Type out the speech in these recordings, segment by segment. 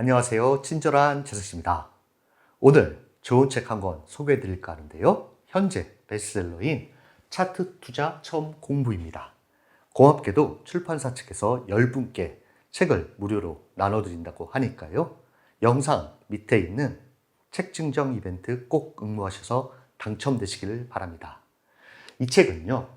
안녕하세요. 친절한 재석씨입니다. 오늘 좋은 책 한 권 소개해 드릴까 하는데요. 현재 베스트셀러인 차트 투자 처음 공부입니다. 고맙게도 출판사 측에서 10분께 책을 무료로 나눠드린다고 하니까요. 영상 밑에 있는 책 증정 이벤트 꼭 응모하셔서 당첨되시기를 바랍니다. 이 책은요,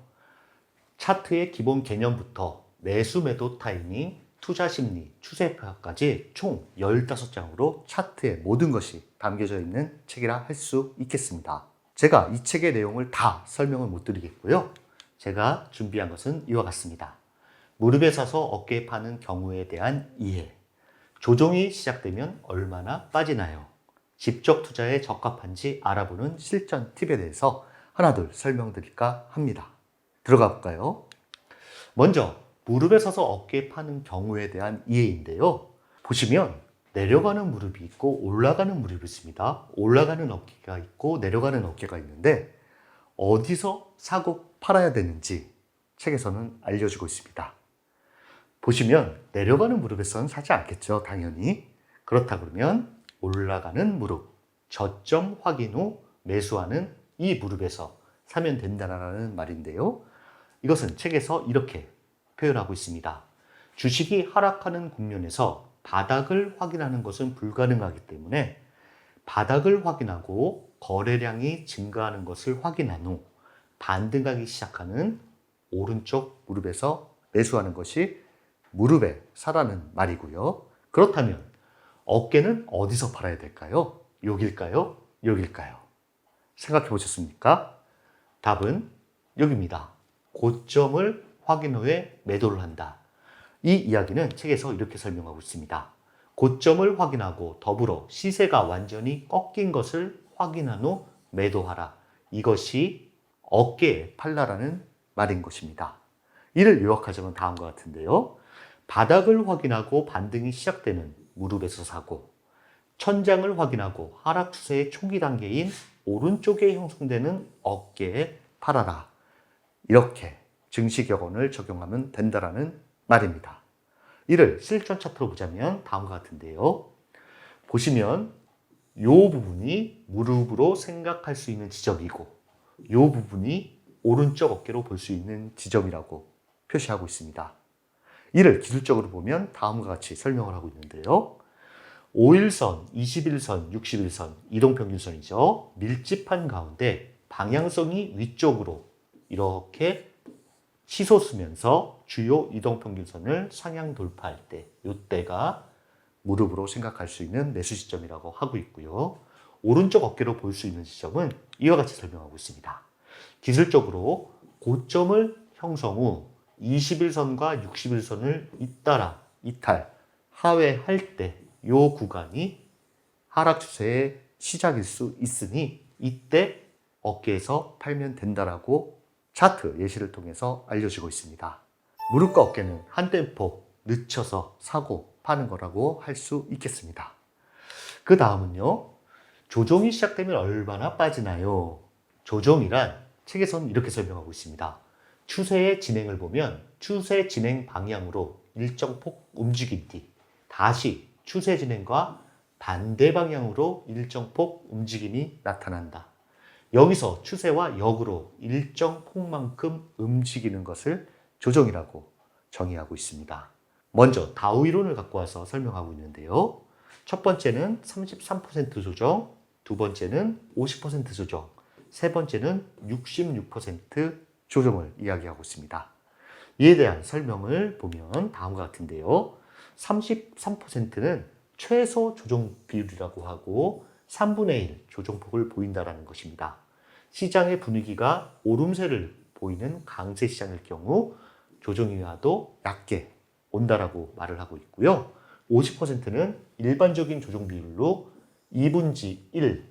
차트의 기본 개념부터 매수 매도 타이밍, 투자 심리, 추세표까지 총 15장으로 차트의 모든 것이 담겨져 있는 책이라 할 수 있겠습니다. 제가 이 책의 내용을 다 설명을 못 드리겠고요. 제가 준비한 것은 이와 같습니다. 무릎에 사서 어깨에 파는 경우에 대한 이해, 조정이 시작되면 얼마나 빠지나요? 집적 투자에 적합한지 알아보는 실전 팁에 대해서 하나둘 설명드릴까 합니다. 들어가 볼까요? 먼저 무릎에 서서 어깨에 파는 경우에 대한 이해인데요. 보시면 내려가는 무릎이 있고 올라가는 무릎이 있습니다. 올라가는 어깨가 있고 내려가는 어깨가 있는데 어디서 사고 팔아야 되는지 책에서는 알려주고 있습니다. 보시면 내려가는 무릎에서는 사지 않겠죠, 당연히. 그렇다 그러면 올라가는 무릎, 저점 확인 후 매수하는 이 무릎에서 사면 된다는 말인데요. 이것은 책에서 이렇게 표현하고 있습니다. 주식이 하락하는 국면에서 바닥을 확인하는 것은 불가능하기 때문에 바닥을 확인하고 거래량이 증가하는 것을 확인한 후 반등하기 시작하는 오른쪽 무릎에서 매수하는 것이 무릎에 사라는 말이고요. 그렇다면 어깨는 어디서 팔아야 될까요? 여길까요? 여길까요? 생각해 보셨습니까? 답은 여기입니다. 고점을 확인 후에 매도를 한다. 이 이야기는 책에서 이렇게 설명하고 있습니다. 고점을 확인하고 더불어 시세가 완전히 꺾인 것을 확인한 후 매도하라. 이것이 어깨에 팔라라는 말인 것입니다. 이를 요약하자면 다음과 같은데요. 바닥을 확인하고 반등이 시작되는 무릎에서 사고, 천장을 확인하고 하락 추세의 초기 단계인 오른쪽에 형성되는 어깨에 팔아라. 이렇게 증시격언을 적용하면 된다라는 말입니다. 이를 실전 차트로 보자면 다음과 같은데요. 보시면 이 부분이 무릎으로 생각할 수 있는 지점이고 이 부분이 오른쪽 어깨로 볼 수 있는 지점이라고 표시하고 있습니다. 이를 기술적으로 보면 다음과 같이 설명을 하고 있는데요. 5일선, 21선, 61선, 이동평균선이죠. 밀집한 가운데 방향성이 위쪽으로 이렇게 치솟으면서 주요 이동평균선을 상향 돌파할 때 이때가 무릎으로 생각할 수 있는 매수 지점이라고 하고 있고요. 오른쪽 어깨로 볼 수 있는 지점은 이와 같이 설명하고 있습니다. 기술적으로 고점을 형성 후 21선과 61선을 잇따라 이탈, 하회할 때 이 구간이 하락 추세의 시작일 수 있으니 이때 어깨에서 팔면 된다라고 차트 예시를 통해서 알려주고 있습니다. 무릎과 어깨는 한 템포 늦춰서 사고 파는 거라고 할 수 있겠습니다. 그 다음은요. 조정이 시작되면 얼마나 빠지나요? 조정이란 책에서는 이렇게 설명하고 있습니다. 추세의 진행을 보면 추세 진행 방향으로 일정 폭 움직인 뒤 다시 추세 진행과 반대 방향으로 일정 폭 움직임이 나타난다. 여기서 추세와 역으로 일정 폭만큼 움직이는 것을 조정이라고 정의하고 있습니다. 먼저 다우 이론을 갖고 와서 설명하고 있는데요. 첫 번째는 33% 조정, 두 번째는 50% 조정, 세 번째는 66% 조정을 이야기하고 있습니다. 이에 대한 설명을 보면 다음과 같은데요. 33%는 최소 조정 비율이라고 하고 3분의 1 조정폭을 보인다는 것입니다. 시장의 분위기가 오름세를 보이는 강세 시장일 경우 조정이 와도 낮게 온다라고 말을 하고 있고요. 50%는 일반적인 조정 비율로 2분지 1,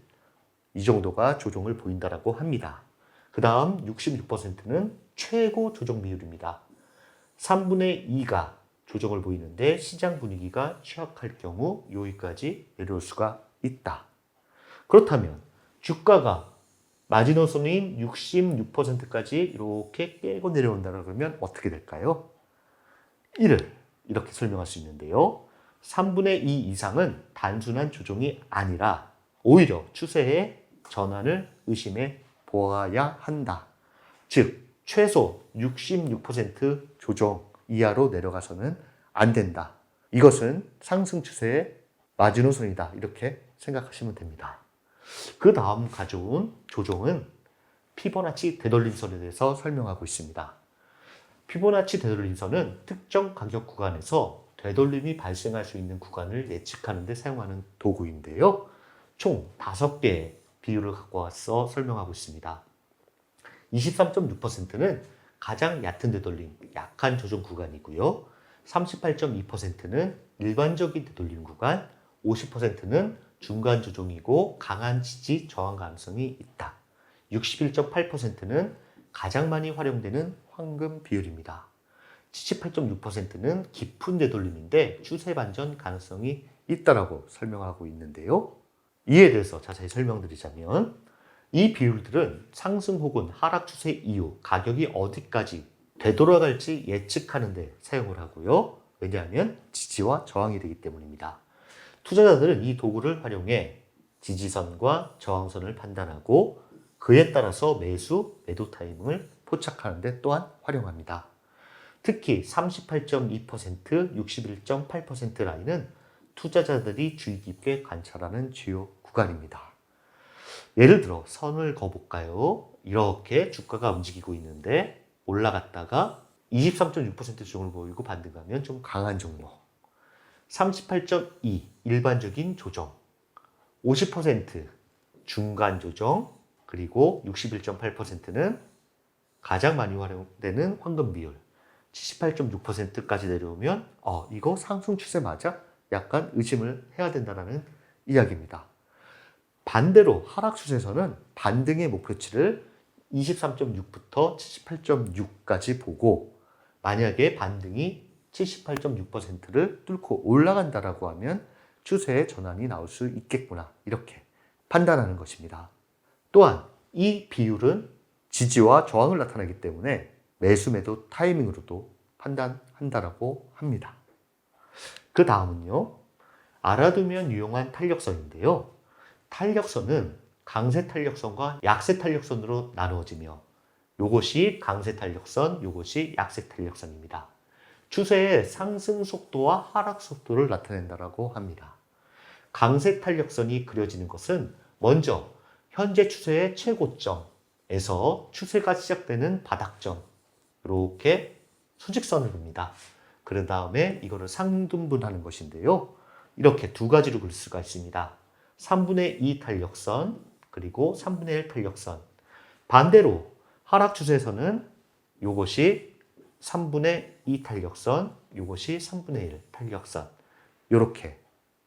이 정도가 조정을 보인다라고 합니다. 그 다음 66%는 최고 조정 비율입니다. 3분의 2가 조정을 보이는데 시장 분위기가 취약할 경우 여기까지 내려올 수가 있다. 그렇다면 주가가 마지노선인 66%까지 이렇게 깨고 내려온다 그러면 어떻게 될까요? 이를 이렇게 설명할 수 있는데요. 3분의 2 이상은 단순한 조정이 아니라 오히려 추세의 전환을 의심해 보아야 한다. 즉, 최소 66% 조정 이하로 내려가서는 안 된다. 이것은 상승 추세의 마지노선이다. 이렇게 생각하시면 됩니다. 그 다음 가져온 조정은 피보나치 되돌림선에 대해서 설명하고 있습니다. 피보나치 되돌림선은 특정 가격 구간에서 되돌림이 발생할 수 있는 구간을 예측하는 데 사용하는 도구인데요. 총 5개의 비율을 갖고 와서 설명하고 있습니다. 23.6%는 가장 얕은 되돌림, 약한 조정 구간이고요. 38.2%는 일반적인 되돌림 구간, 50%는 중간 조정이고 강한 지지, 저항 가능성이 있다. 61.8%는 가장 많이 활용되는 황금 비율입니다. 78.6%는 깊은 되돌림인데 추세 반전 가능성이 있다라고 설명하고 있는데요. 이에 대해서 자세히 설명드리자면 이 비율들은 상승 혹은 하락 추세 이후 가격이 어디까지 되돌아갈지 예측하는 데 사용을 하고요. 왜냐하면 지지와 저항이 되기 때문입니다. 투자자들은 이 도구를 활용해 지지선과 저항선을 판단하고 그에 따라서 매수, 매도 타이밍을 포착하는 데 또한 활용합니다. 특히 38.2%, 61.8% 라인은 투자자들이 주의 깊게 관찰하는 주요 구간입니다. 예를 들어 선을 그어볼까요? 이렇게 주가가 움직이고 있는데 올라갔다가 23.6% 조정을 보이고 반등하면 좀 강한 종목, 38.2 일반적인 조정, 50% 중간 조정, 그리고 61.8%는 가장 많이 활용되는 황금 비율, 78.6%까지 내려오면 이거 상승 추세 맞아? 약간 의심을 해야 된다는 이야기입니다. 반대로 하락 추세에서는 반등의 목표치를 23.6부터 78.6까지 보고 만약에 반등이 78.6%를 뚫고 올라간다라고 하면 추세의 전환이 나올 수 있겠구나 이렇게 판단하는 것입니다. 또한 이 비율은 지지와 저항을 나타내기 때문에 매수 매도 타이밍으로도 판단한다라고 합니다. 그 다음은요, 알아두면 유용한 탄력선인데요. 탄력선은 강세 탄력선과 약세 탄력선으로 나누어지며 이것이 강세 탄력선, 이것이 약세 탄력선입니다. 추세의 상승 속도와 하락 속도를 나타낸다고 합니다. 강세 탄력선이 그려지는 것은 먼저 현재 추세의 최고점에서 추세가 시작되는 바닥점, 이렇게 수직선을 봅니다. 그 다음에 이거를 상등분하는 것인데요. 이렇게 두 가지로 그릴 수가 있습니다. 3분의 2 탄력선, 그리고 3분의 1 탄력선. 반대로 하락 추세에서는 이것이 3분의 2 탄력선, 이것이 3분의 1 탄력선. 이렇게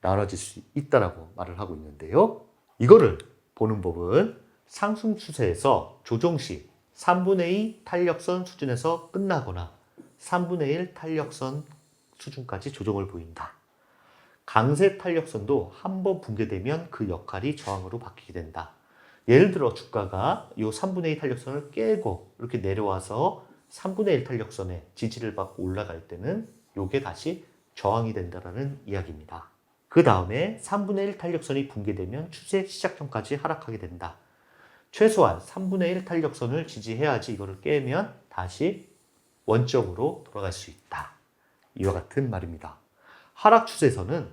나눠질 수 있다라고 말을 하고 있는데요. 이거를 보는 법은 상승 추세에서 조정 시 3분의 2 탄력선 수준에서 끝나거나 3분의 1 탄력선 수준까지 조정을 보인다. 강세 탄력선도 한번 붕괴되면 그 역할이 저항으로 바뀌게 된다. 예를 들어 주가가 이 3분의 2 탄력선을 깨고 이렇게 내려와서 3분의 1 탄력선에 지지를 받고 올라갈 때는 이게 다시 저항이 된다는 이야기입니다. 그 다음에 3분의 1 탄력선이 붕괴되면 추세 시작점까지 하락하게 된다. 최소한 3분의 1 탄력선을 지지해야지 이거를 깨면 다시 원점으로 돌아갈 수 있다. 이와 같은 말입니다. 하락 추세에서는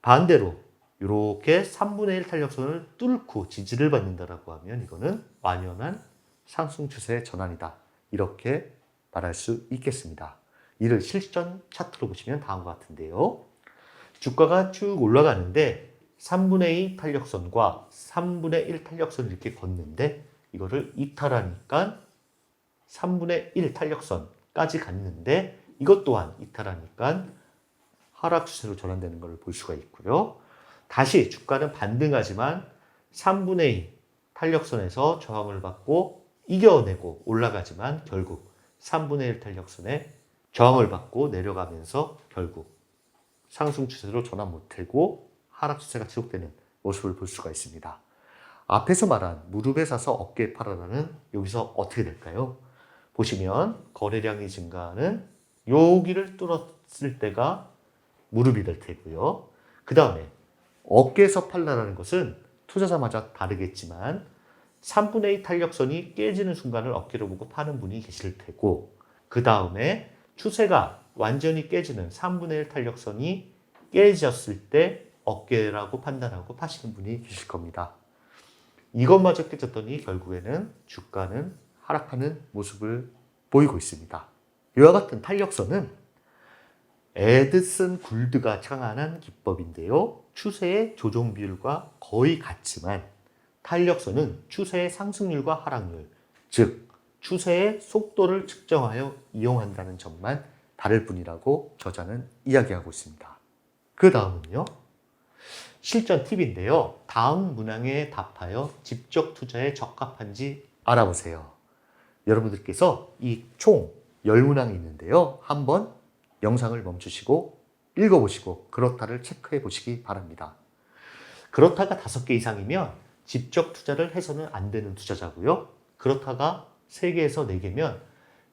반대로 이렇게 3분의 1 탄력선을 뚫고 지지를 받는다라고 하면 이거는 완연한 상승 추세의 전환이다. 이렇게 말할 수 있겠습니다. 이를 실전 차트로 보시면 다음과 같은데요. 주가가 쭉 올라가는데 3분의 2 탄력선과 3분의 1 탄력선을 이렇게 걷는데 이거를 이탈하니까 3분의 1 탄력선까지 갔는데 이것 또한 이탈하니까 하락 추세로 전환되는 것을 볼 수가 있고요. 다시 주가는 반등하지만 3분의 2 탄력선에서 저항을 받고 이겨내고 올라가지만 결국 3분의 1 탄력선에 저항을 받고 내려가면서 결국 상승 추세로 전환 못하고 하락 추세가 지속되는 모습을 볼 수가 있습니다. 앞에서 말한 무릎에 사서 어깨에 팔아라는 여기서 어떻게 될까요? 보시면 거래량이 증가하는 여기를 뚫었을 때가 무릎이 될 테고요. 그 다음에 어깨에서 팔라라는 것은 투자자마다 다르겠지만 3분의 2 탄력선이 깨지는 순간을 어깨로 보고 파는 분이 계실 테고, 그 다음에 추세가 완전히 깨지는 3분의 1 탄력선이 깨졌을 때 어깨라고 판단하고 파시는 분이 계실 겁니다. 이것마저 깨졌더니 결국에는 주가는 하락하는 모습을 보이고 있습니다. 이와 같은 탄력선은 에드슨 굴드가 창안한 기법인데요. 추세의 조정 비율과 거의 같지만 탄력선은 추세의 상승률과 하락률, 즉 추세의 속도를 측정하여 이용한다는 점만 다를 뿐이라고 저자는 이야기하고 있습니다. 그 다음은요, 실전 팁인데요. 다음 문항에 답하여 집적 투자에 적합한지 알아보세요. 여러분들께서 이 총 10문항이 있는데요. 한번 영상을 멈추시고 읽어보시고 그렇다를 체크해 보시기 바랍니다. 그렇다가 5개 이상이면 집적 투자를 해서는 안 되는 투자자고요. 그렇다가 3개에서 4개면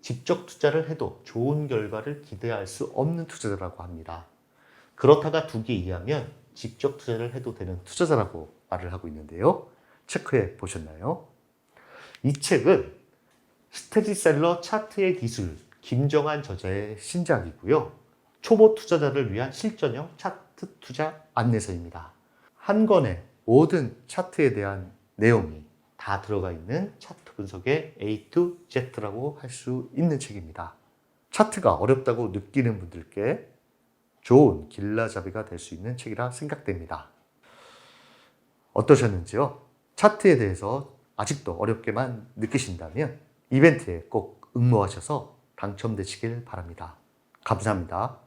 집적 투자를 해도 좋은 결과를 기대할 수 없는 투자자라고 합니다. 그렇다가 2개 이하면 집적 투자를 해도 되는 투자자라고 말을 하고 있는데요. 체크해 보셨나요? 이 책은 스테디셀러 차트의 기술 김정한 저자의 신작이고요. 초보 투자자를 위한 실전형 차트 투자 안내서입니다. 한 권에 모든 차트에 대한 내용이 다 들어가 있는 차트 분석의 A to Z라고 할 수 있는 책입니다. 차트가 어렵다고 느끼는 분들께 좋은 길라잡이가 될 수 있는 책이라 생각됩니다. 어떠셨는지요? 차트에 대해서 아직도 어렵게만 느끼신다면 이벤트에 꼭 응모하셔서 당첨되시길 바랍니다. 감사합니다.